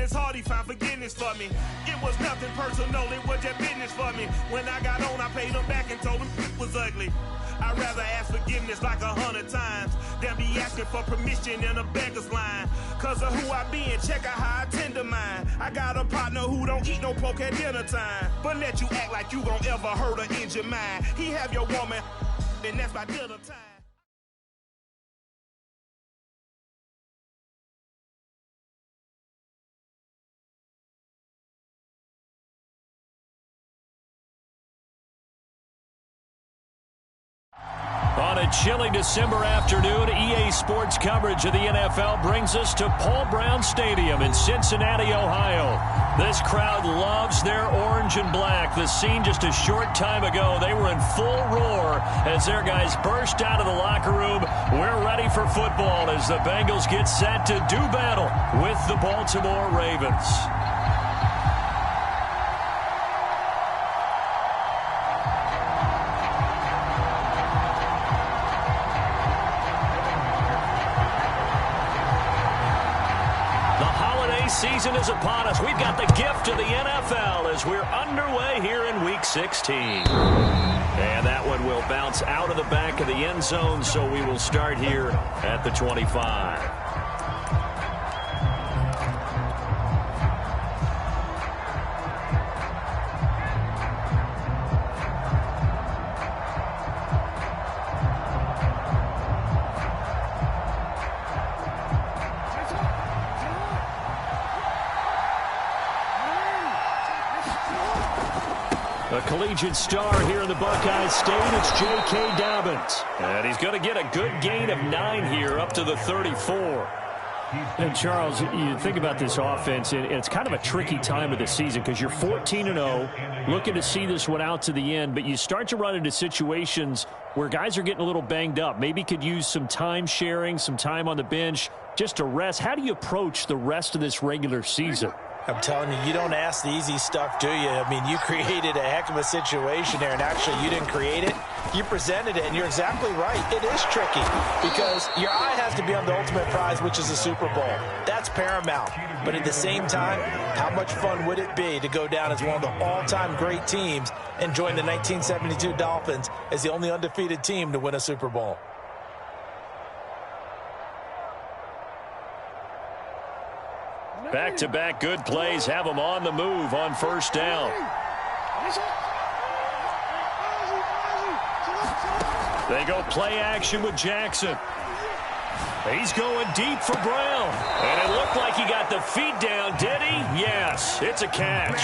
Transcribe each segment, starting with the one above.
his heart, he found forgiveness for me. It was nothing personal, it was just business for me. When I got on, I paid him back and told him it was ugly. I'd rather ask forgiveness like 100 times than be asking for permission in a beggar's line. Cause of who I be and check out how I tend to mine. I got a partner who don't eat no pork at dinner time, but let you act like you gon' ever hurt or injure mine. He have your woman, and that's by dinner time. On a chilly December afternoon, EA Sports coverage of the NFL brings us to Paul Brown Stadium in Cincinnati, Ohio. This crowd loves their orange and black. The scene just a short time ago, they were in full roar as their guys burst out of the locker room. We're ready for football as the Bengals get set to do battle with the Baltimore Ravens. Season is upon us. We've got the gift of the NFL as we're underway here in Week 16. And that one will bounce out of the back of the end zone, so we will start here at the 25. A collegiate star here in the Buckeye State, it's J.K. Dobbins. And he's going to get a good gain of 9 here up to the 34. And Charles, you think about this offense, and it's kind of a tricky time of the season because you're 14-0, looking to see this one out to the end, but you start to run into situations where guys are getting a little banged up. Maybe could use some time sharing, some time on the bench just to rest. How do you approach the rest of this regular season? I'm telling you, you don't ask the easy stuff, do you? I mean, you created a heck of a situation there, and actually you didn't create it. You presented it, and you're exactly right. It is tricky because your eye has to be on the ultimate prize, which is the Super Bowl. That's paramount. But at the same time, how much fun would it be to go down as one of the all-time great teams and join the 1972 Dolphins as the only undefeated team to win a Super Bowl? Back-to-back good plays have them on the move on first down. They go play action with Jackson. He's going deep for Brown. And it looked like he got the feet down, did he? Yes, it's a catch.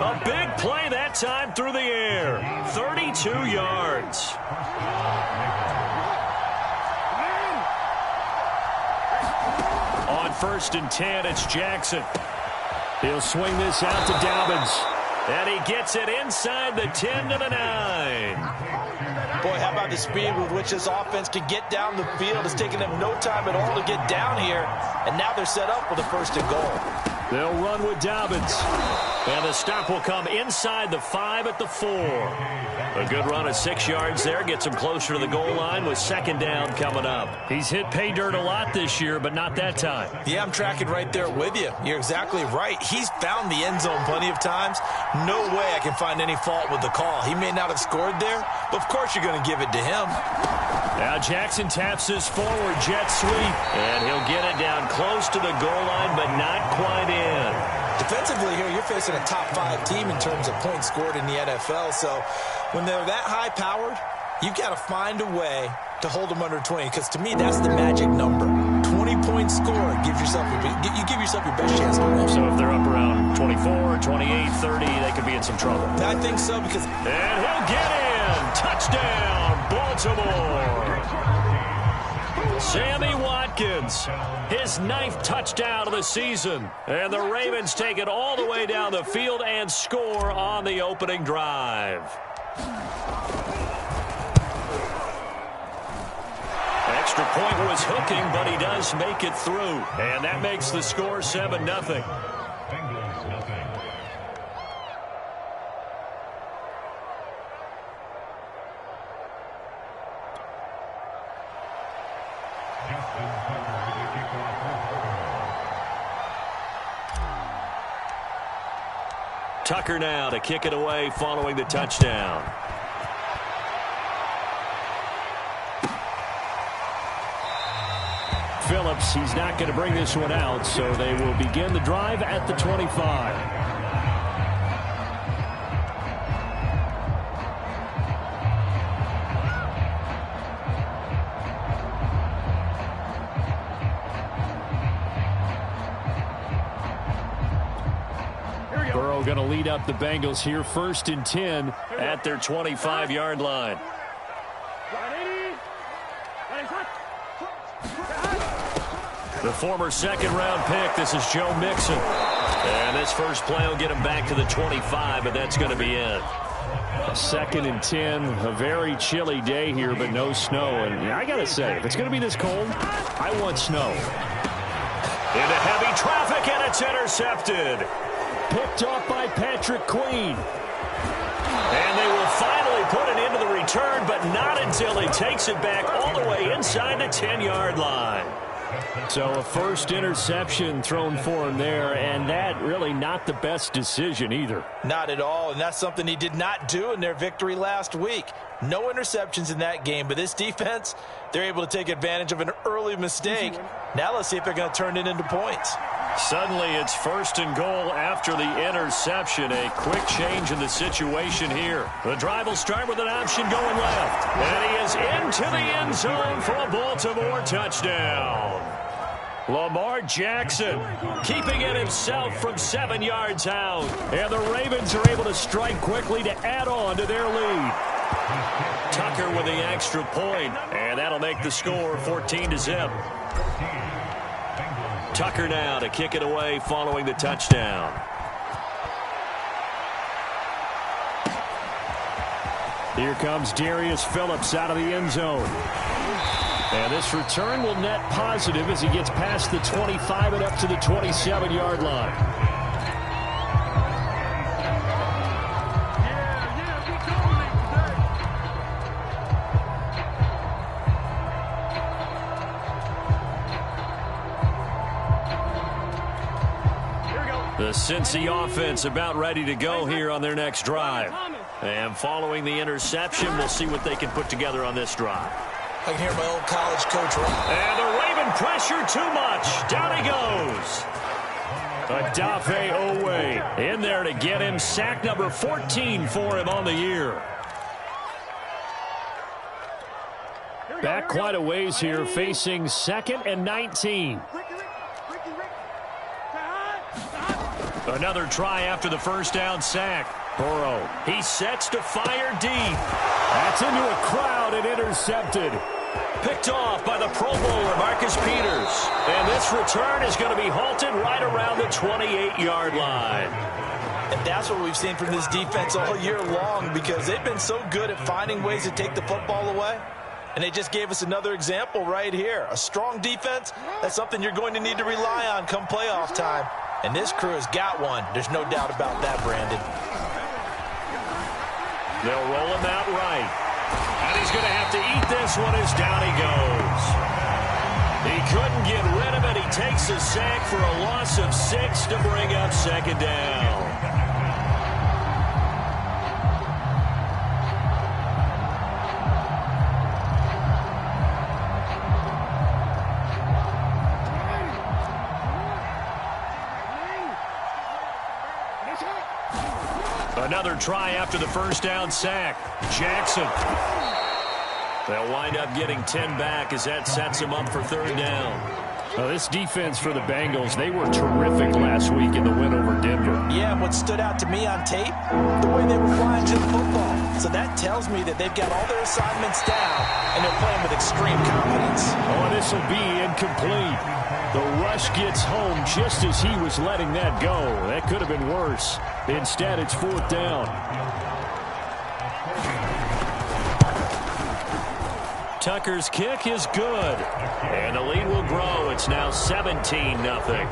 A big play that time through the air. 32 yards. On 1st and 10, it's Jackson. He'll swing this out to Dobbins. And he gets it inside the 10 to the 9. Boy, how about the speed with which this offense can get down the field? It's taken them no time at all to get down here. And now they're set up with a 1st and goal. They'll run with Dobbins. And the stop will come inside the 5 at the 4. A good run of 6 yards there. Gets him closer to the goal line with 2nd down coming up. He's hit pay dirt a lot this year, but not that time. Yeah, I'm tracking right there with you. You're exactly right. He's found the end zone plenty of times. No way I can find any fault with the call. He may not have scored there, but of course you're going to give it to him. Now Jackson taps his forward jet sweep, and he'll get it down close to the goal line, but not quite in. Defensively here, you're facing a top 5 team in terms of points scored in the NFL, so when they're that high-powered, you've got to find a way to hold them under 20, because to me, that's the magic number. 20 points scored, you give yourself your best chance to win. So if they're up around 24, 28, 30, they could be in some trouble. I think so, because... And he'll get in! Touchdown, Baltimore! Sammy Watkins, his 9th touchdown of the season. And the Ravens take it all the way down the field and score on the opening drive. Extra point was hooking, but he does make it through. And that makes the score 7-0. Tucker now to kick it away following the touchdown. Phillips, he's not going to bring this one out, so they will begin the drive at the 25. Burrow going to lead up the Bengals here, 1st and 10 at their 25-yard line. The former second-round pick, this is Joe Mixon. And this first play will get him back to the 25, but that's going to be it. 2nd and 10, a very chilly day here, but no snow. And I got to say, if it's going to be this cold, I want snow. Into heavy traffic, and it's intercepted. Picked off by Patrick Queen. And they will finally put it into the return, but not until he takes it back all the way inside the 10-yard line. So a first interception thrown for him there, and that really not the best decision either. Not at all, and that's something he did not do in their victory last week. No interceptions in that game, but this defense, they're able to take advantage of an early mistake. Now let's see if they're going to turn it into points. Suddenly it's 1st and goal after the interception. A quick change in the situation here. The drive will start with an option going left. And he is into the end zone for a Baltimore touchdown. Lamar Jackson keeping it himself from 7 yards out. And the Ravens are able to strike quickly to add on to their lead. Tucker with the extra point, and that'll make the score 14-0. Tucker now to kick it away following the touchdown. Here comes Darius Phillips out of the end zone. And this return will net positive as he gets past the 25 and up to the 27-yard line. The Cincy offense about ready to go here on their next drive. And following the interception, we'll see what they can put together on this drive. I can hear my old college coach. And the Raven pressure too much. Down he goes. Odafe Owe in there to get him. Sack number 14 for him on the year. Back quite a ways here, facing 2nd and 19. Another try after the first down sack. Burrow. He sets to fire deep. That's into a crowd and intercepted. Picked off by the Pro Bowler, Marcus Peters. And this return is going to be halted right around the 28-yard line. And that's what we've seen from this defense all year long, because they've been so good at finding ways to take the football away. And they just gave us another example right here. A strong defense, that's something you're going to need to rely on come playoff time. And this crew has got one. There's no doubt about that, Brandon. They'll roll him out right. And he's going to have to eat this one as down he goes. He couldn't get rid of it. He takes a sack for a loss of 6 to bring up 2nd down. Another try after the first down sack. Jackson. They'll wind up getting 10 back as that sets him up for 3rd down. This defense for the Bengals, they were terrific last week in the win over Denver. Yeah, what stood out to me on tape, the way they were flying to the football. So that tells me that they've got all their assignments down, and they're playing with extreme confidence. Oh, and this will be incomplete. The rush gets home just as he was letting that go. That could have been worse. Instead, it's 4th down. Tucker's kick is good. And the lead will grow. It's now 17-0.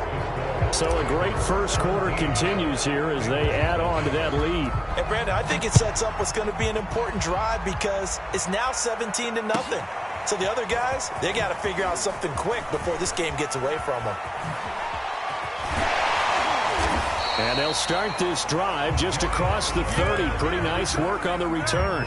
So a great first quarter continues here as they add on to that lead. And Brandon, I think it sets up what's going to be an important drive because it's now 17-0. So the other guys, they got to figure out something quick before this game gets away from them. And they'll start this drive just across the 30. Pretty nice work on the return.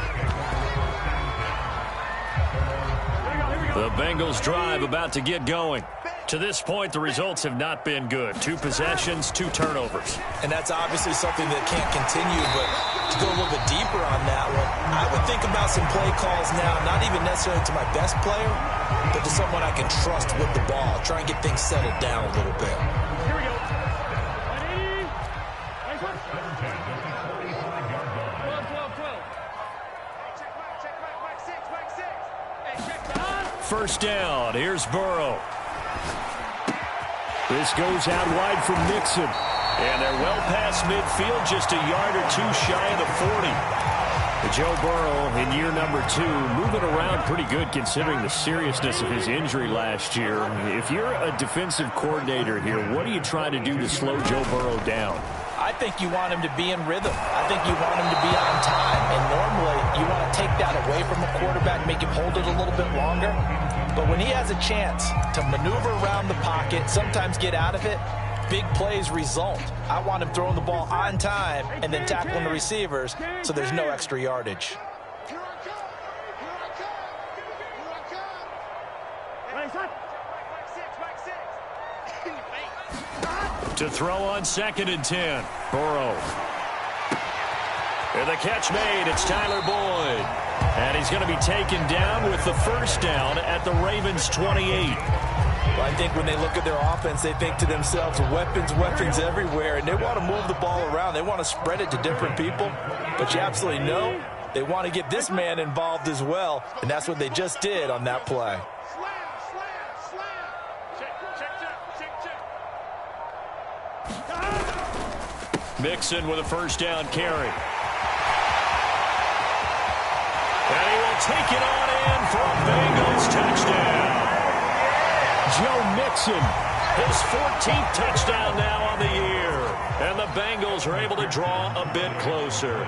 The Bengals drive about to get going. To this point, the results have not been good. 2 possessions, 2 turnovers. And that's obviously something that can't continue, but to go a little bit deeper on that one, I would think about some play calls now, not even necessarily to my best player, but to someone I can trust with the ball. Try and get things settled down a little bit. First down. Here's Burrow. This goes out wide from Mixon. And they're well past midfield, just a yard or 2 shy of the 40. Joe Burrow in year number 2, moving around pretty good considering the seriousness of his injury last year. If you're a defensive coordinator here, what are you trying to do to slow Joe Burrow down? I think you want him to be in rhythm. I think you want him to be on time. And normally you want to take that away from the quarterback, make him hold it a little bit longer. But when he has a chance to maneuver around the pocket, sometimes get out of it, big plays result. I want him throwing the ball on time and then tackling the receivers so there's no extra yardage. To throw on 2nd and 10. Burrow. And the catch made. It's Tyler Boyd. And he's going to be taken down with the first down at the Ravens' 28. Well, I think when they look at their offense, they think to themselves, weapons, weapons everywhere, and they want to move the ball around. They want to spread it to different people. But you absolutely know they want to get this man involved as well, and that's what they just did on that play. Mixon with a first down carry. And he will take it on in for a Bengals touchdown. Joe Mixon, his 14th touchdown now on the year. And the Bengals are able to draw a bit closer.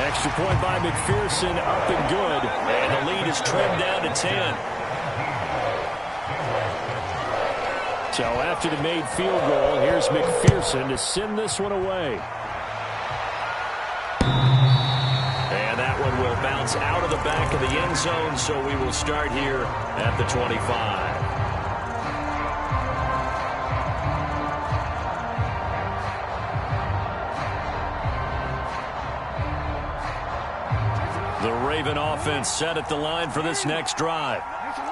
Extra point by McPherson, up and good. And the lead is trimmed down to 10. So after the made field goal, here's McPherson to send this one away. And that one will bounce out of the back of the end zone, so we will start here at the 25. The Raven offense set at the line for this next drive.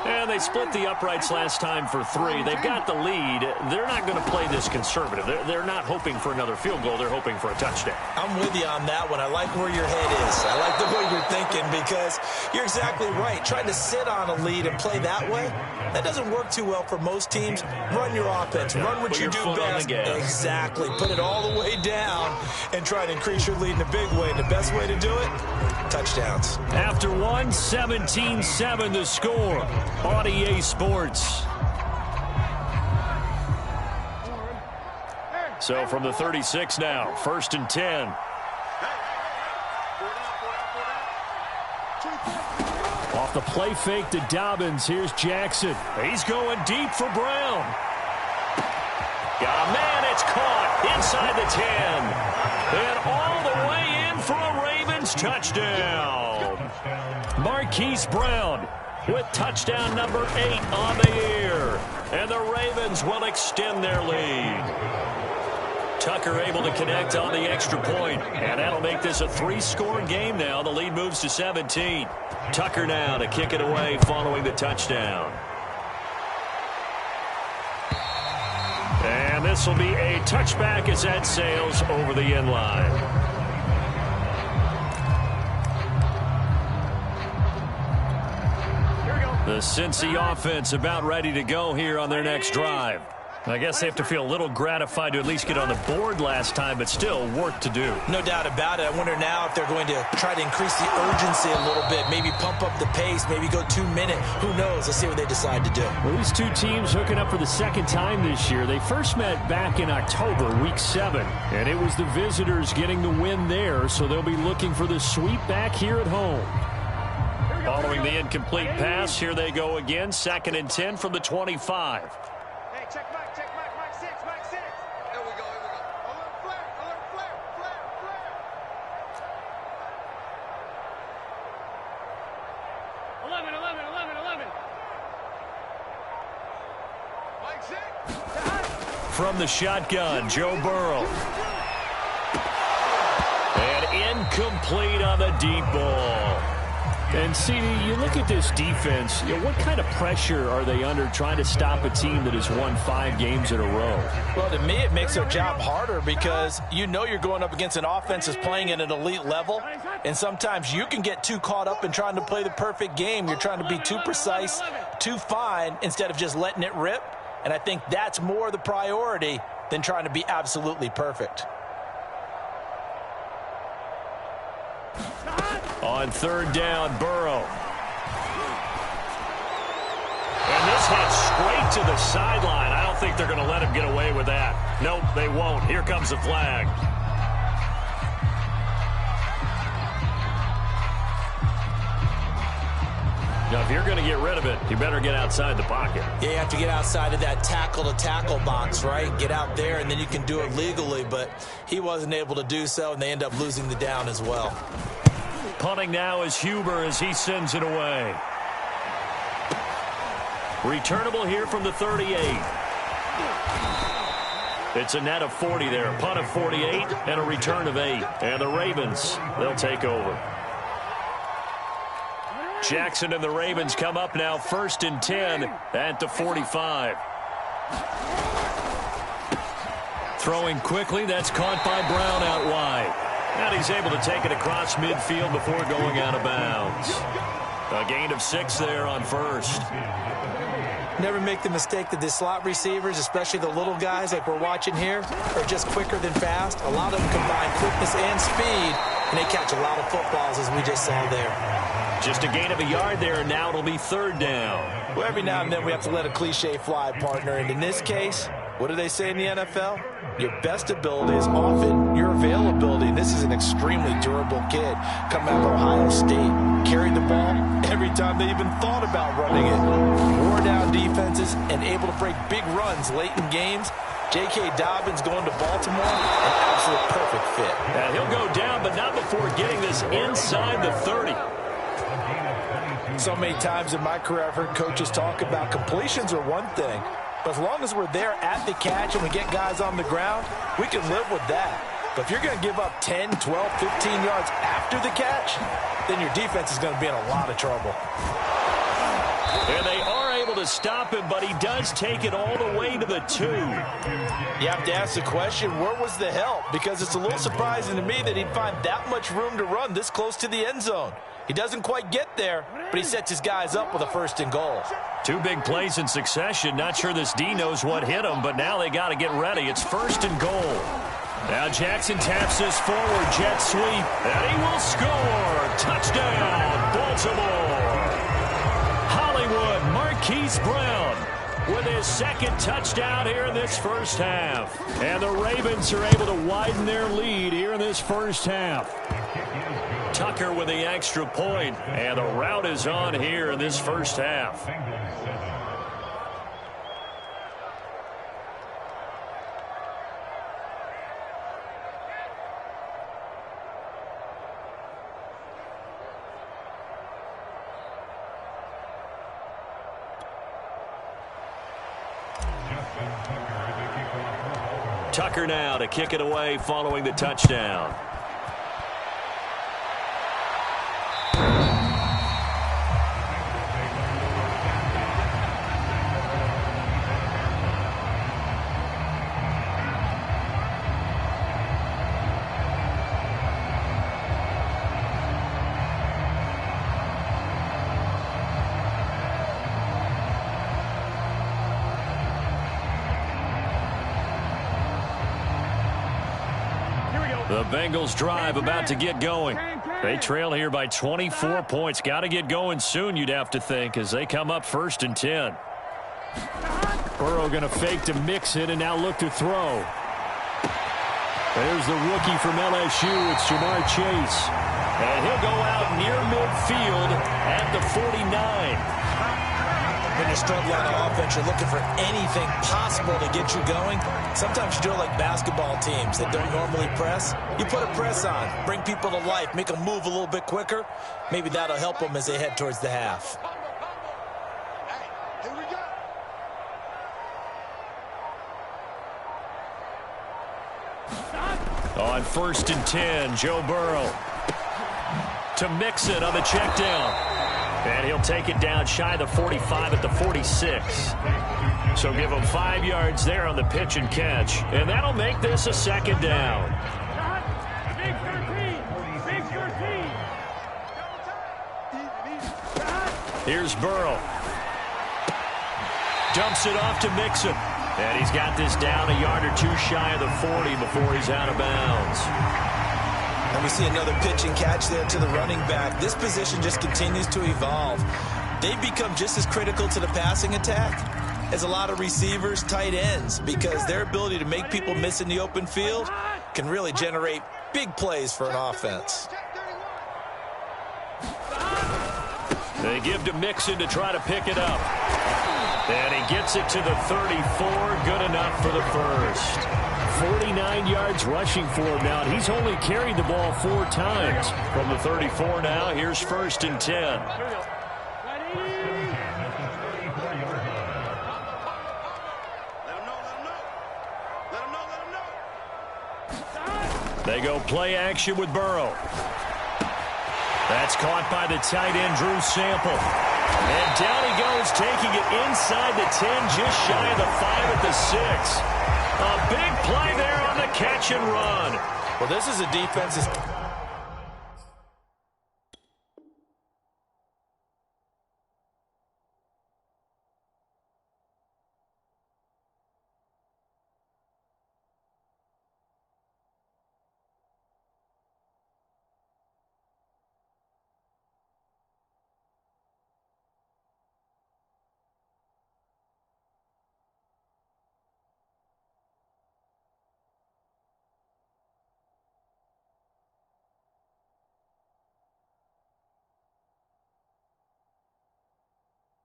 And they split the uprights last time for 3. They've got the lead. They're not going to play this conservative. They're not hoping for another field goal. They're hoping for a touchdown. I'm with you on that one. I like where your head is. I like the way you're thinking because you're exactly right. Trying to sit on a lead and play that way, that doesn't work too well for most teams. Run your offense. Run what you do best. Exactly. Put it all the way down and try to increase your lead in a big way. And the best way to do it, touchdowns. After one, 17-7 the score on EA Sports. So from the 36 now, 1st and 10. Off the play fake to Dobbins. Here's Jackson. He's going deep for Brown. Yeah, man, it's caught inside the 10. And all the way in for a Ravens touchdown. Marquise Brown with touchdown number 8 on the year. And the Ravens will extend their lead. Tucker able to connect on the extra point, and that'll make this a 3-score game now. The lead moves to 17. Tucker now to kick it away following the touchdown. And this will be a touchback as that sails over the end line. The Cincy offense about ready to go here on their next drive. I guess they have to feel a little gratified to at least get on the board last time, but still work to do. No doubt about it. I wonder now if they're going to try to increase the urgency a little bit, maybe pump up the pace, maybe go 2-minute. Who knows? Let's see what they decide to do. Well, these two teams hooking up for the second time this year. They first met back in October, week 7, and it was the visitors getting the win there, so they'll be looking for the sweep back here at home. Following the incomplete pass, here they go again, 2nd and 10 from the 25. check Mike 6, Mike 6. Here we go. Alert flare. 11. Mike 6. From the shotgun, Joe Burrow. And incomplete on the deep ball. And, CD, you look at this defense, what kind of pressure are they under trying to stop a team that has won 5 games in a row? Well, to me, it makes their job harder because you know you're going up against an offense that's playing at an elite level, and sometimes you can get too caught up in trying to play the perfect game. You're trying to be too precise, too fine, instead of just letting it rip, and I think that's more the priority than trying to be absolutely perfect. On third down, Burrow. And this hit straight to the sideline. I don't think they're going to let him get away with that. Nope, they won't. Here comes the flag. Now, if you're going to get rid of it, you better get outside the pocket. Yeah, you have to get outside of that tackle-to-tackle box, right? Get out there, and then you can do it legally, but he wasn't able to do so, and they end up losing the down as well. Punting now is Huber as he sends it away. Returnable here from the 38. It's a net of 40 there. Punt of 48 and a return of 8. And the Ravens, they'll take over. Jackson and the Ravens come up now 1st and 10 at the 45. Throwing quickly, that's caught by Brown out wide. And he's able to take it across midfield before going out of bounds. A gain of 6 there on first. Never make the mistake that the slot receivers, especially the little guys like we're watching here, are just quicker than fast. A lot of them combine quickness and speed, and they catch a lot of footballs as we just saw there. Just a gain of a yard there, and now it'll be 3rd down. Well, every now and then we have to let a cliche fly, partner. And in this case, what do they say in the NFL? Your best ability is often your availability. And this is an extremely durable kid coming out of Ohio State. Carried the ball every time they even thought about running it. Wore down defenses and able to break big runs late in games. J.K. Dobbins going to Baltimore, an absolute perfect fit. And he'll go down, but not before getting this inside the 30. So many times in my career I've heard coaches talk about completions are one thing, but as long as we're there at the catch and we get guys on the ground, we can live with that. But if you're going to give up 10, 12, 15 yards after the catch, then your defense is going to be in a lot of trouble. And they are able to stop him, but he does take it all the way to the 2. You have to ask the question, where was the help? Because it's a little surprising to me that he'd find that much room to run this close to the end zone. He doesn't quite get there, but he sets his guys up with a 1st and goal. 2 big plays in succession. Not sure this D knows what hit him, but now they got to get ready. It's 1st and goal. Now Jackson taps this forward, jet sweep, and he will score. Touchdown, Baltimore. Hollywood Marquise Brown with his 2nd touchdown here in this first half. And the Ravens are able to widen their lead here in this first half. Tucker with the extra point, and the route is on here in this first half. Tucker now to kick it away following the touchdown. The Bengals drive about to get going. They trail here by 24 points. Got to get going soon, you'd have to think, as they come up 1st and 10. Burrow going to fake to mix it and now look to throw. There's the rookie from LSU. It's Jamar Chase. And he'll go out near midfield at the 49. when you're struggling on offense, you're looking for anything possible to get you going. Sometimes you do it like basketball teams that don't normally press. You put a press on, bring people to life, make them move a little bit quicker. Maybe that'll help them as they head towards the half. Hey, here we go. On 1st and 10, Joe Burrow to Mixon on the check down. And he'll take it down shy of the 45 at the 46. So give him 5 yards there on the pitch and catch. And that'll make this a 2nd down. Big 13. Big 13. Here's Burrow. Dumps it off to Mixon. And he's got this down a yard or two shy of the 40 before he's out of bounds. And we see another pitch and catch there to the running back. This position just continues to evolve. They've become just as critical to the passing attack as a lot of receivers, tight ends, because their ability to make people miss in the open field can really generate big plays for an offense. They give to Mixon to try to pick it up. And he gets it to the 34. Good enough for the first. 49 yards rushing for him now. He's only carried the ball 4 times. From the 34 now, here's 1st and 10. Let him know. They go play action with Burrow. That's caught by the tight end, Drew Sample. And down he goes, taking it inside the 10, just shy of the 5 at the 6. A big play there on the catch and run. Well, this is a defense that's...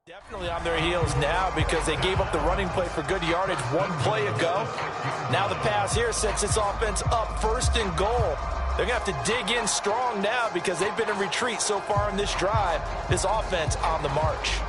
definitely on their heels now because they gave up the running play for good yardage 1 play ago. Now the pass here sets this offense up 1st and goal. They're going to have to dig in strong now because they've been in retreat so far in this drive. This offense on the march.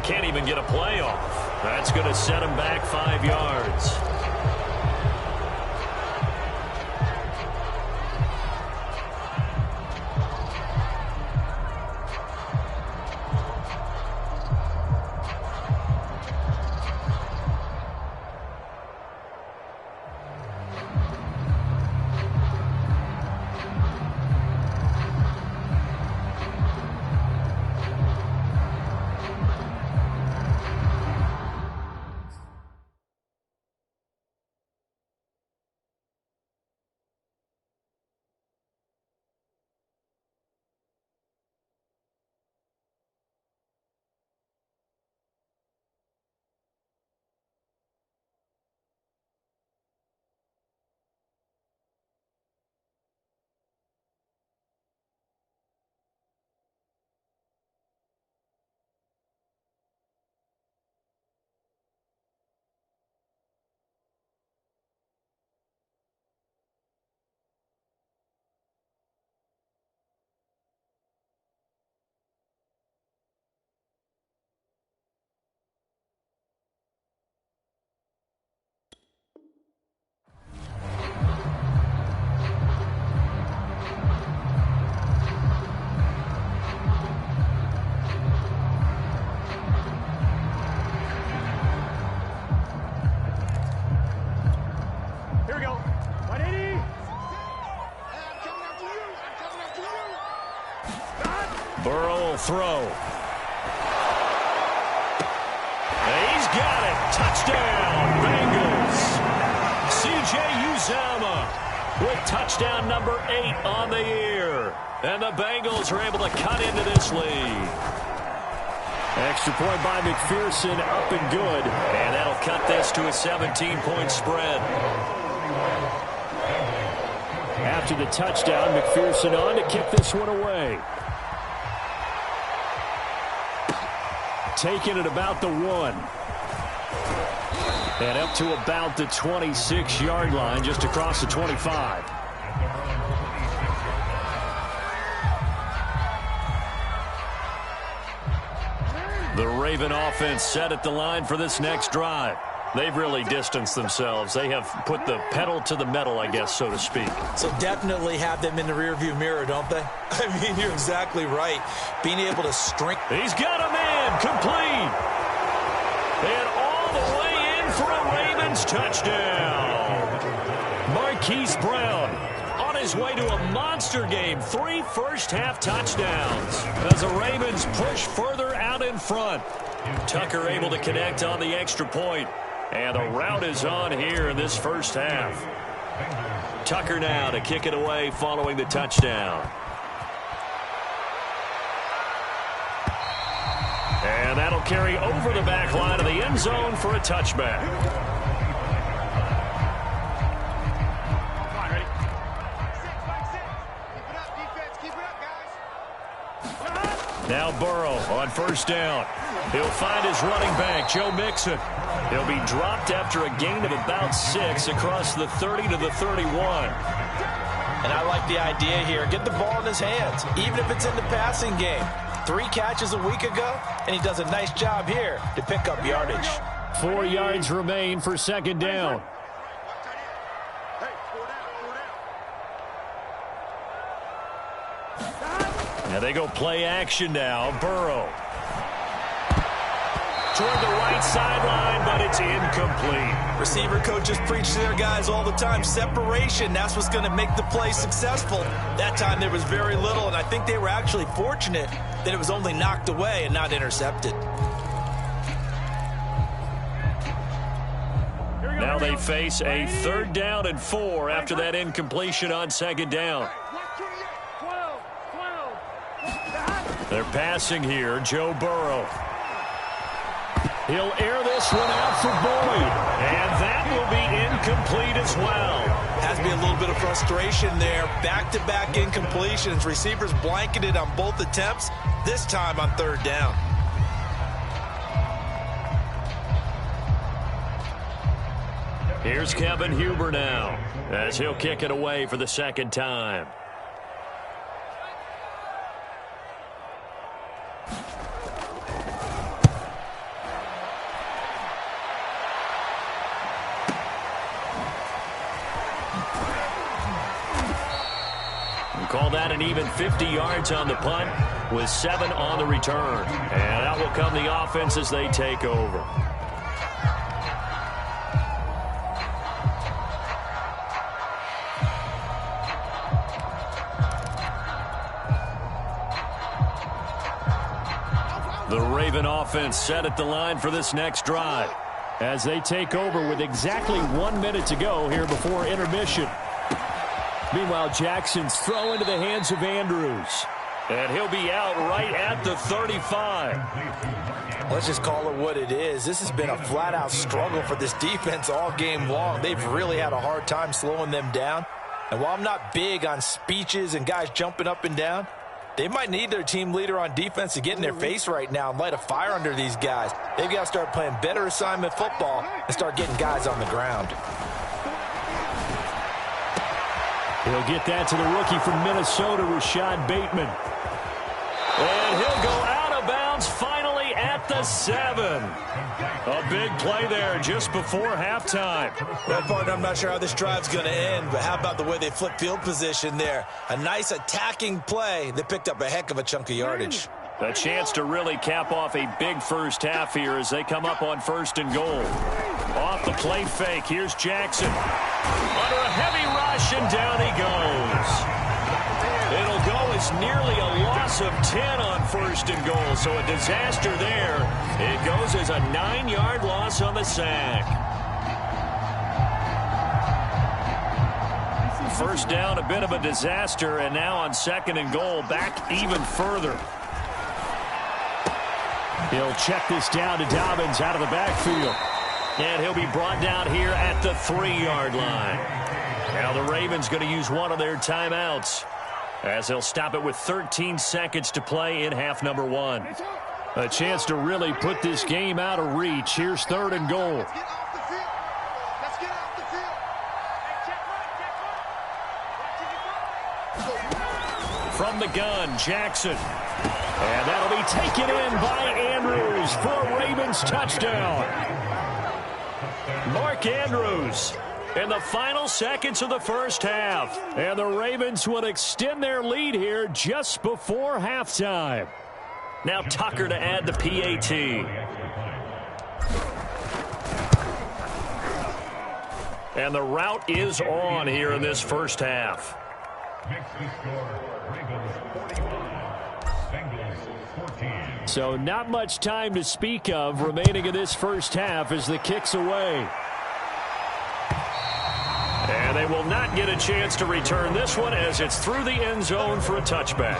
Can't even get a play off. That's going to set him back 5 yards. throw. And he's got it. Touchdown, Bengals. C.J. Uzomah with touchdown number 8 on the year. And the Bengals are able to cut into this lead. Extra point by McPherson, up and good. And that'll cut this to a 17-point spread. After the touchdown, McPherson on to kick this one away. Taking it about the 1. And up to about the 26-yard line, just across the 25. The Raven offense set at the line for this next drive. They've really distanced themselves. They have put the pedal to the metal, I guess, so to speak. So definitely have them in the rearview mirror, don't they? I mean, you're exactly right. Being able to string. He's got a man complete. And all the way in for a Ravens touchdown. Marquise Brown on his way to a monster game. 3 first-half touchdowns as the Ravens push further out in front. Tucker able to connect on the extra point. And the route is on here in this first half. Tucker now to kick it away following the touchdown. And that'll carry over the back line of the end zone for a touchback. Come on, ready? 6, 6. Keep it up, defense. Keep it up, guys. Now Burrow on first down. He'll find his running back, Joe Mixon. He'll be dropped after a gain of about 6 across the 30 to the 31. And I like the idea here. Get the ball in his hands, even if it's in the passing game. 3 catches a week ago, and he does a nice job here to pick up yardage. 4 yards remain for second down. Hey, 4 down. Now they go play action now. Burrow toward the right sideline, but it's incomplete. Receiver coaches preach to their guys all the time. Separation, that's what's going to make the play successful. That time there was very little, and I think they were actually fortunate that it was only knocked away and not intercepted. Now they face a 3rd down and 4 after that incompletion on second down. 12. They're passing here. Joe Burrow. He'll air this one out for Boyd. And that will be incomplete as well. Has to be a little bit of frustration there. Back-to-back incompletions. Receivers blanketed on both attempts, this time on 3rd down. Here's Kevin Huber now as he'll kick it away for the 2nd time. Call that an even 50 yards on the punt with 7 on the return. And out will come the offense as they take over. The Raven offense set at the line for this next drive as they take over with exactly 1 minute to go here before intermission. Meanwhile, Jackson's throw into the hands of Andrews. And he'll be out right at the 35. Let's just call it what it is. This has been a flat-out struggle for this defense all game long. They've really had a hard time slowing them down. And while I'm not big on speeches and guys jumping up and down, they might need their team leader on defense to get in their face right now and light a fire under these guys. They've got to start playing better assignment football and start getting guys on the ground. He'll get that to the rookie from Minnesota, Rashad Bateman. And he'll go out of bounds finally at the 7. A big play there just before halftime. Well, partner, I'm not sure how this drive's going to end, but how about the way they flip field position there? A nice attacking play that picked up a heck of a chunk of yardage. A chance to really cap off a big first half here as they come up on 1st and goal. Off the play fake, here's Jackson. Under a heavy rush, and down he goes. It'll go was nearly a loss of 10 on 1st and goal, so a disaster there. It goes as a 9-yard loss on the sack. First down, a bit of a disaster, and now on 2nd and goal, back even further. He'll check this down to Dobbins out of the backfield. And he'll be brought down here at the 3-yard line. Now the Ravens going to use one of their timeouts, as they'll stop it with 13 seconds to play in half number 1. A chance to really put this game out of reach. Here's 3rd and goal. Let's get off the field. From the gun, Jackson. And that'll be taken in by Andrews for a Ravens touchdown. Mark Andrews in the final seconds of the first half. And the Ravens will extend their lead here just before halftime. Now Tucker to add the PAT. And the route is on here in this first half. So not much time to speak of remaining in this first half as the kick's away. And they will not get a chance to return this one as it's through the end zone for a touchback.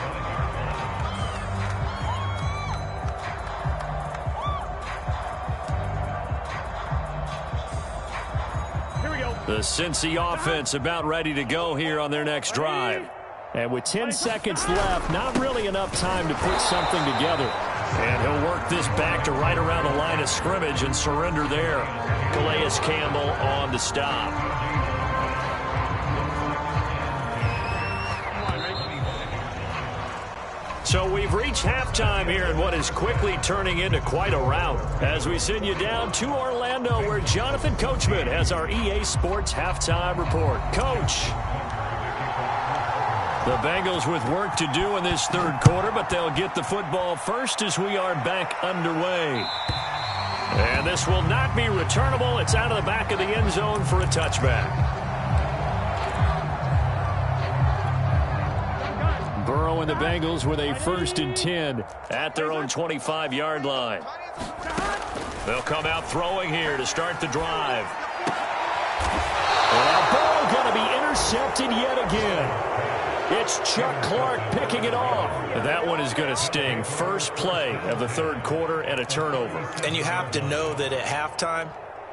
Here we go. The Cincy offense about ready to go here on their next drive. And with 10 seconds left, not really enough time to put something together. And he'll work this back to right around the line of scrimmage and surrender there. Calais Campbell on the stop. So we've reached halftime here in what is quickly turning into quite a rout, as we send you down to Orlando, where Jonathan Coachman has our EA Sports halftime report. Coach. The Bengals with work to do in this third quarter, but they'll get the football first as we are back underway. And this will not be returnable. It's out of the back of the end zone for a touchback. Burrow and the Bengals with a 1st and 10 at their own 25-yard line. They'll come out throwing here to start the drive. Well, Burrow going to be intercepted yet again. It's Chuck Clark picking it off. That one is going to sting. First play of the third quarter and a turnover. And you have to know that at halftime,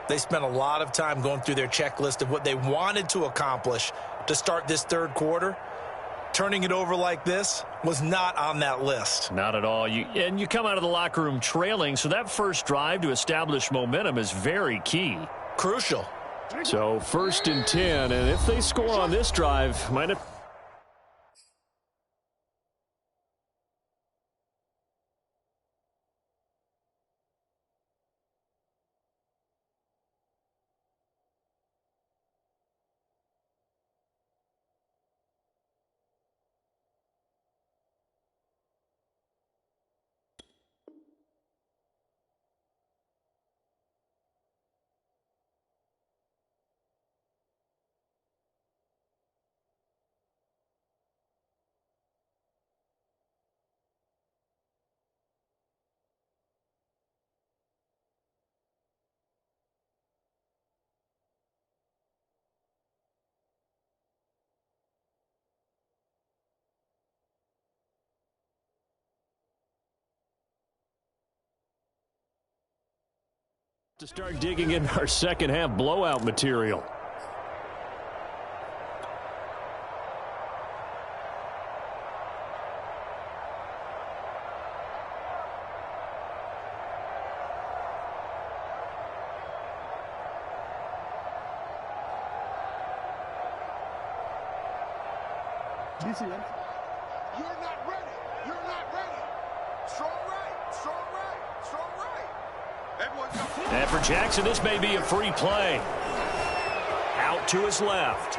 they spent a lot of time going through their checklist of what they wanted to accomplish to start this third quarter. Turning it over like this was not on that list. Not at all. And you come out of the locker room trailing, so that first drive to establish momentum is very key. Crucial. So 1st and 10, and if they score on this drive, might have... to start digging in our second half blowout material. You see that? You're not ready. You're not ready. Strong right. Strong right. Strong right. And for Jackson, this may be a free play. Out to his left.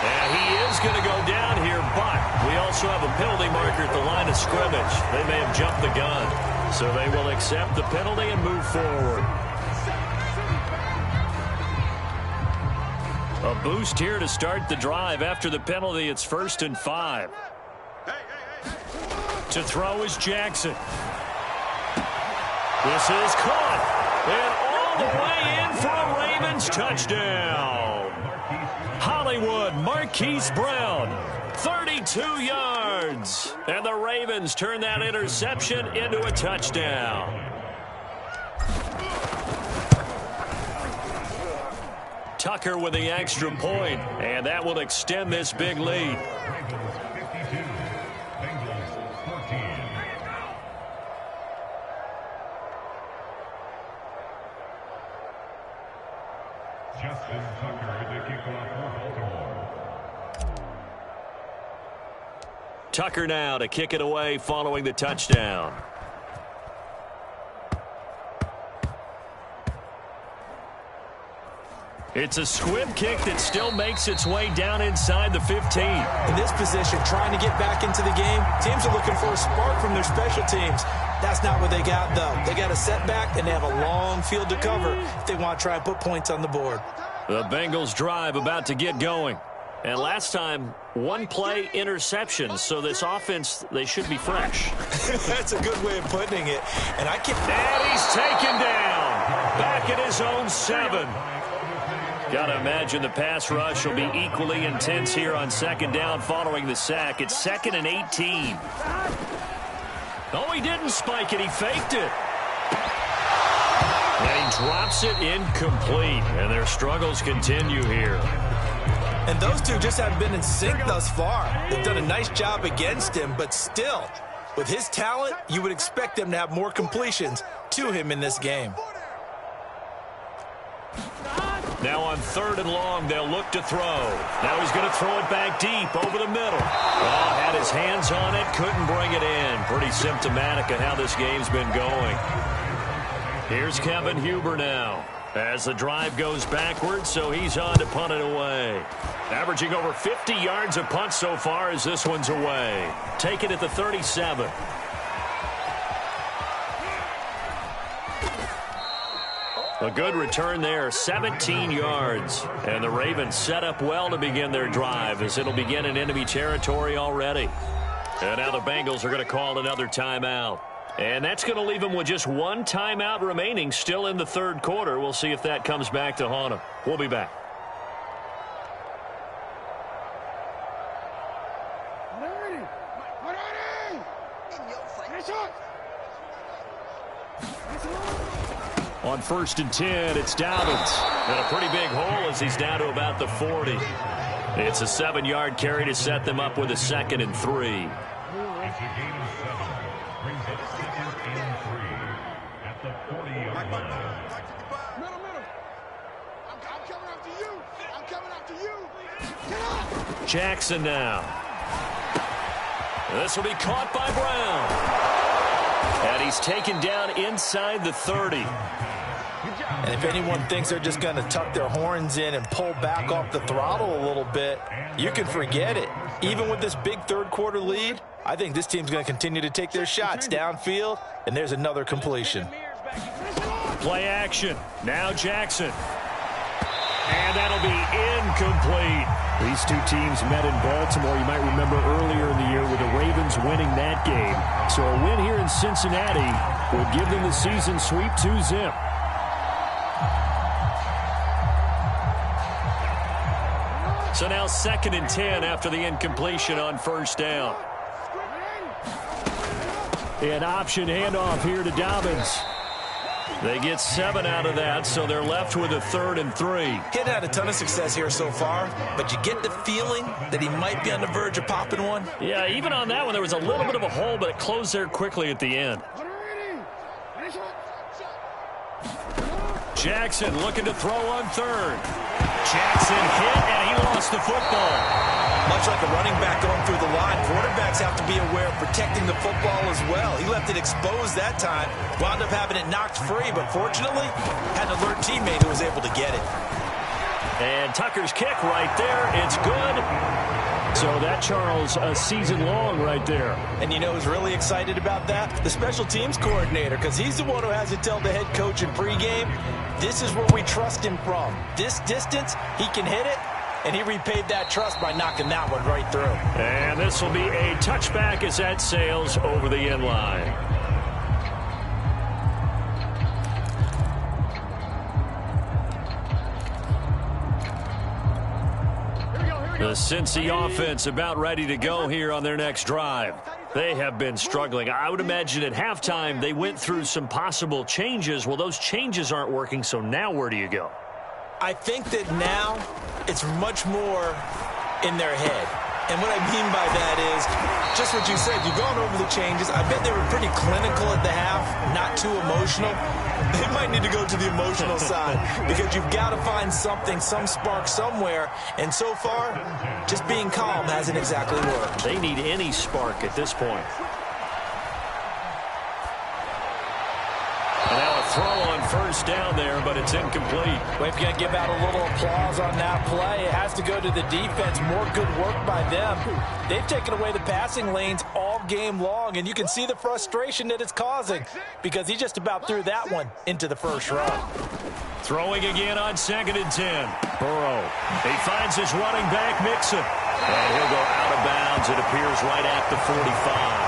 And he is going to go down here, but we also have a penalty marker at the line of scrimmage. They may have jumped the gun. So they will accept the penalty and move forward. A boost here to start the drive. After the penalty, it's 1st and 5. To throw is Jackson. This is caught. And all the way in for a Ravens touchdown. Hollywood Marquise Brown, 32 yards. And the Ravens turn that interception into a touchdown. Tucker with the extra point, and that will extend this big lead. Tucker now to kick it away following the touchdown. It's a squib kick that still makes its way down inside the 15. In this position, trying to get back into the game, teams are looking for a spark from their special teams. That's not what they got, though. They got a setback, and they have a long field to cover if they want to try and put points on the board. The Bengals drive about to get going. And last time, one play interception, so this offense, they should be fresh. That's a good way of putting it. And he's taken down. Back at his own 7. Got to imagine the pass rush will be equally intense here on 2nd down following the sack. It's 2nd and 18. Oh, he didn't spike it. He faked it. And he drops it incomplete. And their struggles continue here. And those two just haven't been in sync thus far. They've done a nice job against him, but still, with his talent, you would expect them to have more completions to him in this game. Now on 3rd and long, they'll look to throw. Now he's going to throw it back deep over the middle. Oh, had his hands on it, couldn't bring it in. Pretty symptomatic of how this game's been going. Here's Kevin Huber now as the drive goes backwards, so he's on to punt it away. Averaging over 50 yards a punt so far as this one's away. Take it at the 37. A good return there, 17 yards. And the Ravens set up well to begin their drive as it'll begin in enemy territory already. And now the Bengals are going to call another timeout. And that's going to leave them with just one timeout remaining still in the 3rd quarter. We'll see if that comes back to haunt them. We'll be back. On 1st and 10, it's Dobbins. And a pretty big hole as he's down to about the 40. It's a 7-yard carry to set them up with a 2nd and 3. Jackson now. This will be caught by Brown. And he's taken down inside the 30. And if anyone thinks they're just going to tuck their horns in and pull back off the throttle a little bit, you can forget it. Even with this big 3rd quarter lead, I think this team's going to continue to take their shots downfield, and there's another completion. Play action. Now Jackson. And that'll be incomplete. These two teams met in Baltimore, you might remember earlier in the year, with the Ravens winning that game. So a win here in Cincinnati will give them the season sweep 2-zip. So now 2nd and 10 after the incompletion on 1st down. An option handoff here to Dobbins. They get 7 out of that, so they're left with a 3rd and 3. He had a ton of success here so far, but you get the feeling that he might be on the verge of popping one. Yeah, even on that one, there was a little bit of a hole, but it closed there quickly at the end. Jackson looking to throw on 3rd. Jackson hit, and he lost the football. Much like a running back going through the line, quarterbacks have to be aware of protecting the football as well. He left it exposed that time, wound up having it knocked free, but fortunately, had an alert teammate who was able to get it. And Tucker's kick right there, it's good. So that, Charles, a season long right there. And you know who's really excited about that? The special teams coordinator, because he's the one who has to tell the head coach in pregame, this is where we trust him from. This distance, he can hit it, and he repaid that trust by knocking that one right through. And this will be a touchback as that sails over the end line. The Cincy offense about ready to go here on their next drive. They have been struggling. I would imagine at halftime they went through some possible changes. Well, those changes aren't working, so now where do you go? I think that now it's much more in their head. And what I mean by that is just what you said. You've gone over the changes. I bet they were pretty clinical at the half, not too emotional. They might need to go to the emotional side because you've got to find something, some spark somewhere. And so far, just being calm hasn't exactly worked. They need any spark at this point. And now a throw on first down there, but it's incomplete. Well, if you're going to give out a little applause on that play, it has to go to the defense. More good work by them. They've taken away the passing lanes all game long, and you can see the frustration that it's causing because he just about threw that one into the first row. Throwing again on 2nd and 10. Burrow. He finds his running back, Mixon. And he'll go out of bounds, it appears, right at the 45.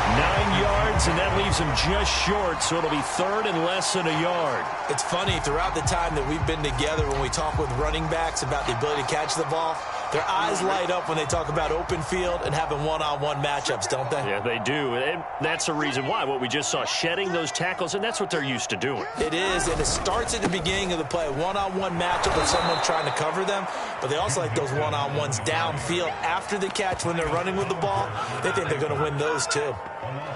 9 yards, and that leaves him just short, so it'll be 3rd and less than a yard. It's funny, throughout the time that we've been together, when we talk with running backs about the ability to catch the ball, their eyes light up when they talk about open field and having one-on-one matchups, don't they? Yeah, they do, and that's the reason why. What we just saw, shedding those tackles, and that's what they're used to doing. It is, and it starts at the beginning of the play, one-on-one matchup with someone trying to cover them, but they also like those one-on-ones downfield after the catch when they're running with the ball. They think they're going to win those, too.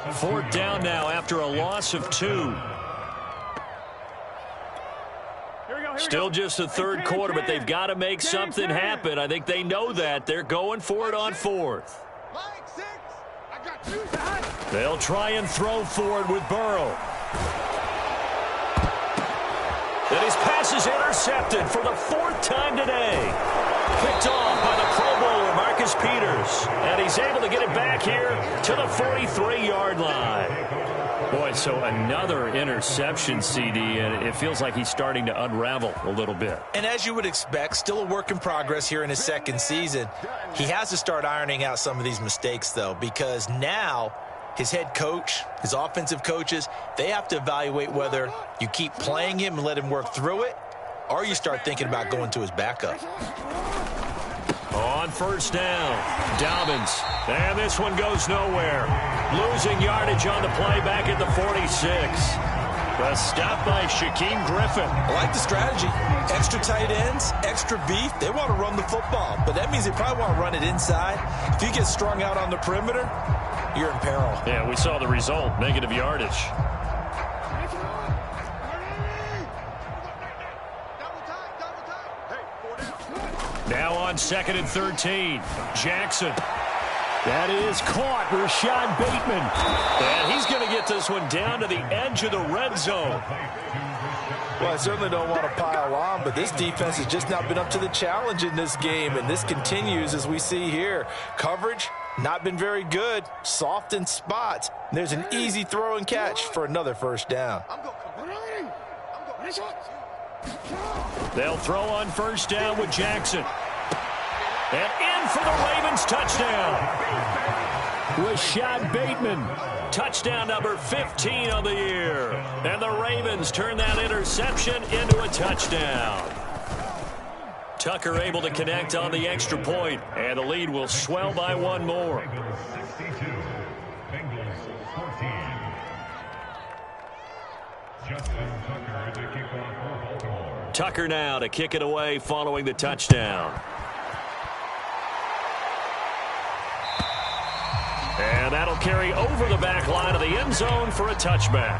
4th down now after a loss of 2. Still just the third quarter, but they've got to make something happen. I think they know that. They're going for it on 4th. They'll try and throw for it with Burrow. And his pass is intercepted for the 4th time today. Picked off by the Pro Bowler, Marcus Peters. And he's able to get it back here to the 43-yard line. Boy, so another interception, CD, and it feels like he's starting to unravel a little bit. And as you would expect, still a work in progress here in his second season. He has to start ironing out some of these mistakes, though, because now his head coach, his offensive coaches, they have to evaluate whether you keep playing him and let him work through it, or you start thinking about going to his backup. On first down, Dobbins. And this one goes nowhere. Losing yardage on the play back at the 46. The stop by Shaquem Griffin. I like the strategy. Extra tight ends, extra beef. They want to run the football, but that means they probably want to run it inside. If you get strung out on the perimeter, you're in peril. Yeah, we saw the result, negative yardage. Now on 2nd and 13, Jackson. That is caught, Rashad Bateman. And he's going to get this one down to the edge of the red zone. Well, I certainly don't want to pile on, but this defense has just not been up to the challenge in this game, and this continues as we see here. Coverage, not been very good, soft in spots. There's an easy throw and catch for another first down. They'll throw on first down with Jackson. And in for the Ravens touchdown. Rashad Bateman, touchdown number 15 on the year. And the Ravens turn that interception into a touchdown. Tucker able to connect on the extra point, and the lead will swell by one more. Tucker now to kick it away following the touchdown. And that'll carry over the back line of the end zone for a touchback.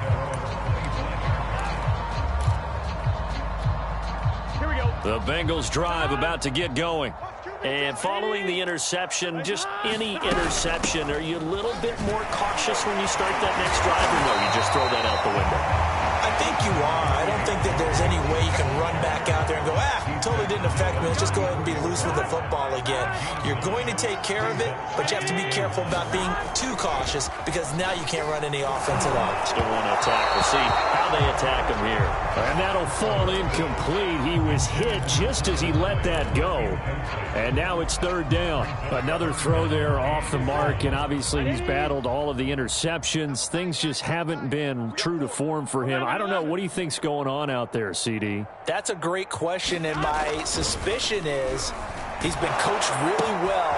Here we go. The Bengals drive about to get going. And following the interception, just any interception, are you a little bit more cautious when you start that next drive, or no, you just throw that out the window? I think you are. I don't think that there's any way you can run back out there and go, totally didn't affect me. Let's just go ahead and be loose with the football again. You're going to take care of it, but you have to be careful about being too cautious because now you can't run any offense at all. Still want to attack. We'll see how they attack him here. And that'll fall incomplete. He was hit just as he let that go. And now it's third down. Another throw there off the mark, and obviously he's battled all of the interceptions. Things just haven't been true to form for him. I don't know. What do you think's going on out there, CD? That's a great question, and my suspicion is he's been coached really well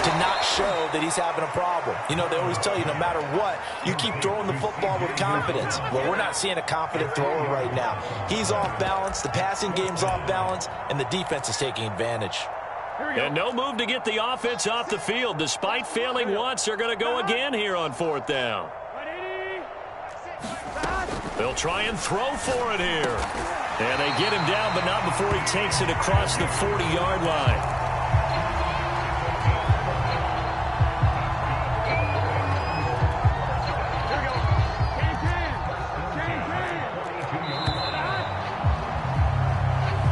to not show that he's having a problem. You know, they always tell you no matter what, you keep throwing the football with confidence. Well, we're not seeing a confident thrower right now. He's off balance, the passing game's off balance, and the defense is taking advantage. And no move to get the offense off the field. Despite failing once, they're going to go again here on fourth down. They'll try and throw for it here. And they get him down, but not before he takes it across the 40-yard line.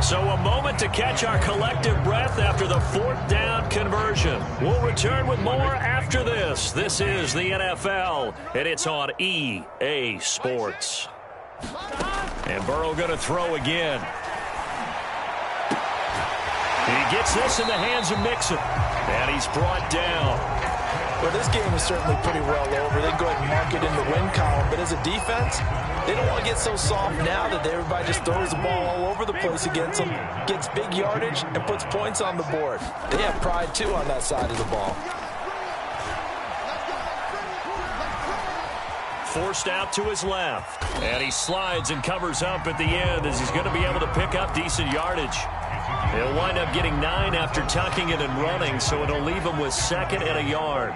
So a moment to catch our collective breath after the fourth down conversion. We'll return with more after this. This is the NFL, and it's on EA Sports. And Burrow going to throw again. He gets this in the hands of Mixon, and he's brought down. Well, this game is certainly pretty well over. They go ahead and mark it in the win column. But as a defense, they don't want to get so soft now that everybody just throws the ball all over the place against them, gets big yardage, and puts points on the board. They have pride, too, on that side of the ball. Forced out to his left. And he slides and covers up at the end as he's going to be able to pick up decent yardage. He'll wind up getting 9 after tucking it and running, so it'll leave him with 2nd and a yard.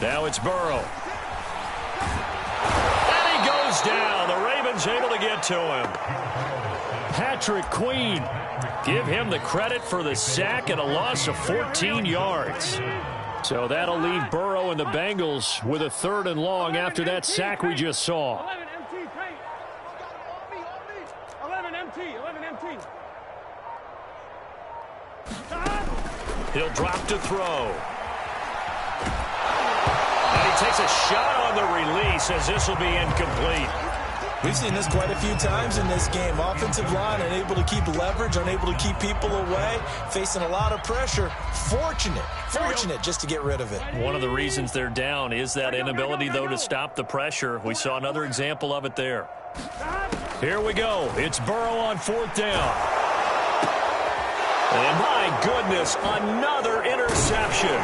Now it's Burrow. And he goes down. The Ravens able to get to him. Patrick Queen. Give him the credit for the sack and a loss of 14 yards. So that'll leave Burrow and the Bengals with a 3rd and long after that sack we just saw. 11 MT. He'll drop to throw. And he takes a shot on the release as this will be incomplete. We've seen this quite a few times in this game. Offensive line unable to keep leverage, unable to keep people away, facing a lot of pressure. Fortunate just to get rid of it. One of the reasons they're down is that inability, though, to stop the pressure. We saw another example of it there. Here we go. It's Burrow on 4th down. And my goodness, another interception.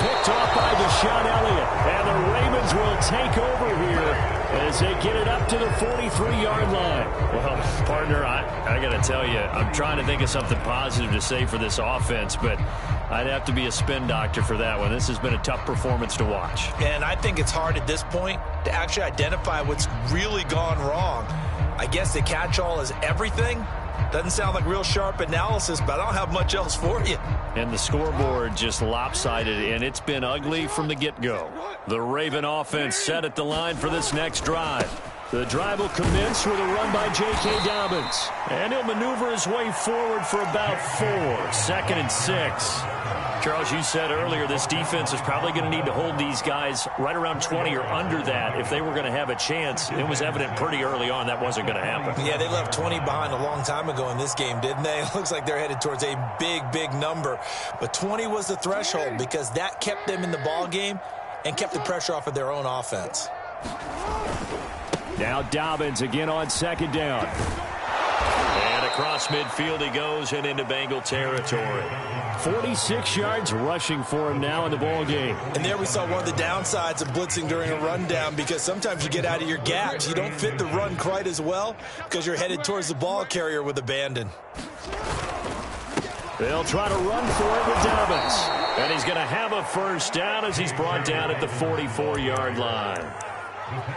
Picked off by Deshaun Elliott. And the Ravens will take over here as they get it up to the 43-yard line. Well, partner, I got to tell you, I'm trying to think of something positive to say for this offense, but I'd have to be a spin doctor for that one. This has been a tough performance to watch. And I think it's hard at this point to actually identify what's really gone wrong. I guess the catch-all is everything. Doesn't sound like real sharp analysis, but I don't have much else for you. And the scoreboard just lopsided, and it's been ugly from the get-go. The Raven offense set at the line for this next drive. The drive will commence with a run by J.K. Dobbins. And he'll maneuver his way forward for about 4. 2nd and 6. Charles, you said earlier this defense is probably going to need to hold these guys right around 20 or under that if they were going to have a chance. It was evident pretty early on that wasn't going to happen. Yeah, they left 20 behind a long time ago in this game, didn't they? It looks like they're headed towards a big number. But 20 was the threshold because that kept them in the ball game and kept the pressure off of their own offense. Now Dobbins again on 2nd down. And across midfield he goes and into Bengal territory. 46 yards rushing for him now in the ball game. And there we saw one of the downsides of blitzing during a rundown because sometimes you get out of your gaps. You don't fit the run quite as well because you're headed towards the ball carrier with abandon. They'll try to run for it with Dobbins. And he's going to have a 1st down as he's brought down at the 44-yard line.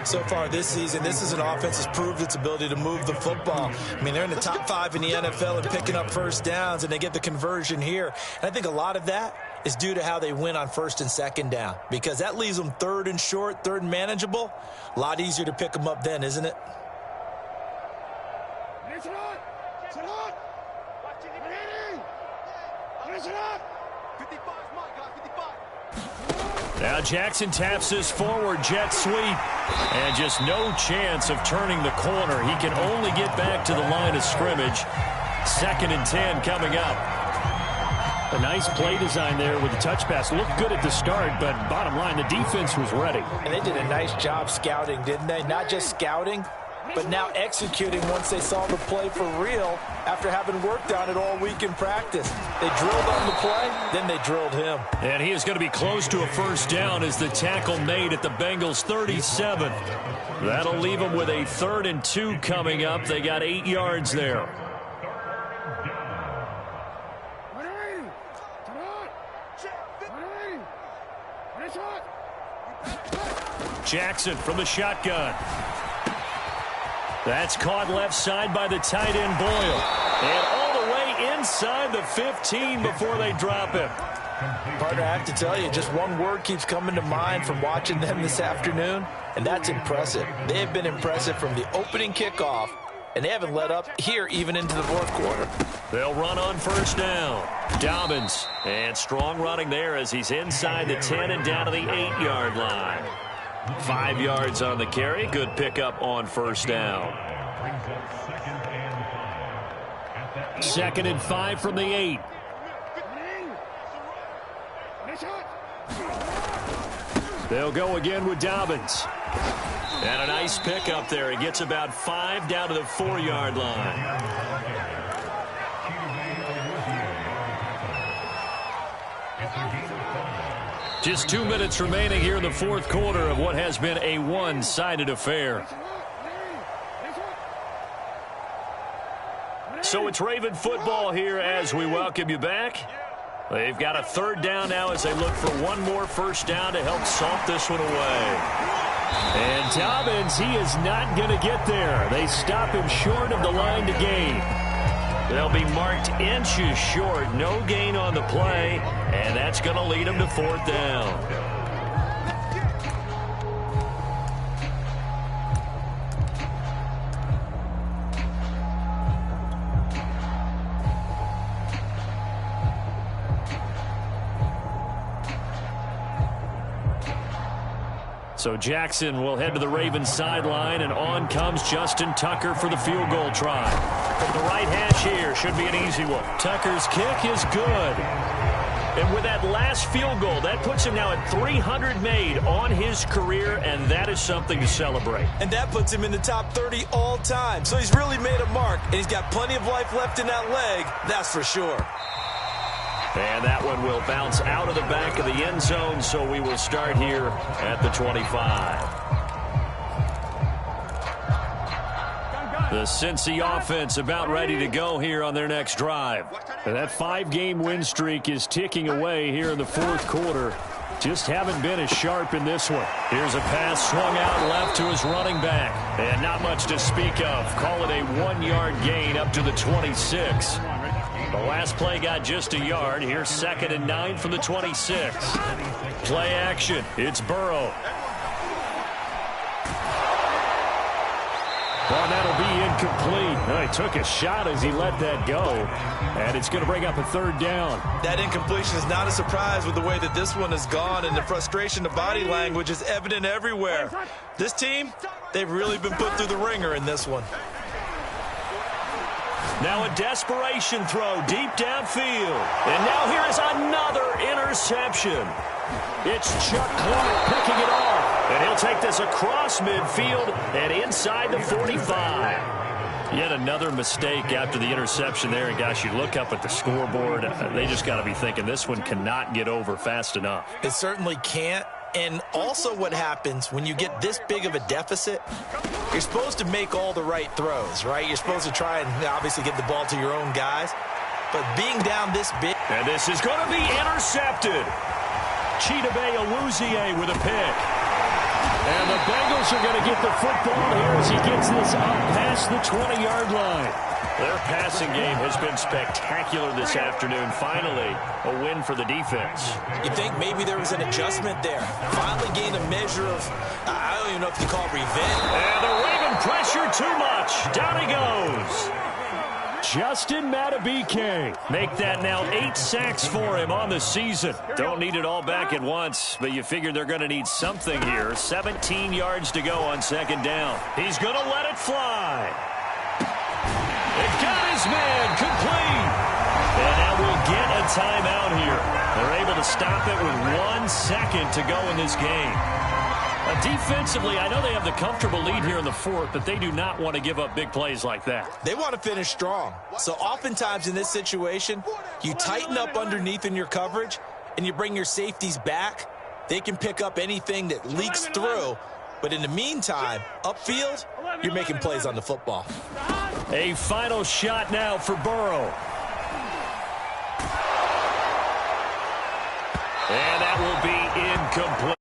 So far this season, this is an offense that's proved its ability to move the football. I mean, they're in the top 5 in the NFL and picking up 1st downs, and they get the conversion here. And I think a lot of that is due to how they win on first and second down, because that leaves them third and short, third and manageable. A lot easier to pick them up then, isn't it? Now Jackson taps this forward jet sweep, and just no chance of turning the corner. He can only get back to the line of scrimmage. 2nd and 10 coming up. A nice play design there with the touch pass. Looked good at the start, but bottom line, the defense was ready. And they did a nice job scouting, didn't they? Not just scouting, but now executing once they saw the play for real after having worked on it all week in practice. They drilled on the play, then they drilled him. And he is going to be close to a first down as the tackle made at the Bengals' 37. That'll leave them with a 3rd and 2 coming up. They got 8 yards there. Jackson from the shotgun. That's caught left side by the tight end Boyle. And all the way inside the 15 before they drop him. Partner, I have to tell you, just one word keeps coming to mind from watching them this afternoon, and that's impressive. They have been impressive from the opening kickoff, and they haven't let up here even into the fourth quarter. They'll run on first down. Dobbins, and strong running there as he's inside the 10 and down to the 8-yard line. 5 yards on the carry. Good pickup on first down. 2nd and 5 from the 8. They'll go again with Dobbins. And a nice pickup there. He gets about 5 down to the 4-yard line. Just 2 minutes remaining here in the fourth quarter of what has been a one-sided affair. So it's Raven football here as we welcome you back. They've got a 3rd down now as they look for one more first down to help salt this one away. And Dobbins, he is not going to get there. They stop him short of the line to gain. They'll be marked inches short. No gain on the play, and that's going to lead them to 4th down. So Jackson will head to the Ravens sideline, and on comes Justin Tucker for the field goal try. From the right hash here, should be an easy one. Tucker's kick is good. And with that last field goal, that puts him now at 300 made on his career, and that is something to celebrate. And that puts him in the top 30 all time. So he's really made a mark, and he's got plenty of life left in that leg, that's for sure. And that one will bounce out of the back of the end zone, so we will start here at the 25. The Cincy offense about ready to go here on their next drive. And that 5-game win streak is ticking away here in the fourth quarter. Just haven't been as sharp in this one. Here's a pass swung out left to his running back. And not much to speak of. Call it a 1-yard gain up to the 26. The last play got just a yard. Here's 2nd and 9 from the 26. Play action. It's Burrow. Well, that'll be incomplete. Well, he took a shot as he let that go. And it's going to bring up a 3rd down. That incompletion is not a surprise with the way that this one has gone, and the frustration of body language is evident everywhere. This team, they've really been put through the ringer in this one. Now a desperation throw deep downfield. And now here is another interception. It's Chuck Clark picking it off. And he'll take this across midfield and inside the 45. Yet another mistake after the interception there. And, gosh, you look up at the scoreboard. They just got to be thinking this one cannot get over fast enough. It certainly can't. And also what happens when you get this big of a deficit, you're supposed to make all the right throws, right? You're supposed to try and obviously get the ball to your own guys. But being down this big... And this is going to be intercepted. Chidobe Awuzie with a pick. And the Bengals Eagles are going to get the football here as he gets this up past the 20-yard line. Their passing game has been spectacular this afternoon. Finally, a win for the defense. You think maybe there was an adjustment there. Finally gained a measure of, I don't even know if you call it revenge. And the Raven pressure too much. Down he goes. Justin Madubuike. Make that now 8 sacks for him on the season. Don't need it all back at once, but you figure they're going to need something here. 17 yards to go on second down. He's going to let it fly. It got his man complete. And now we'll get a timeout here. They're able to stop it with 1 second to go in this game. Defensively, I know they have the comfortable lead here in the fourth, but they do not want to give up big plays like that. They want to finish strong. So oftentimes in this situation, you tighten up underneath in your coverage, and you bring your safeties back. They can pick up anything that leaks through. But in the meantime, upfield, you're making plays on the football. A final shot now for Burrow. And that will be incomplete.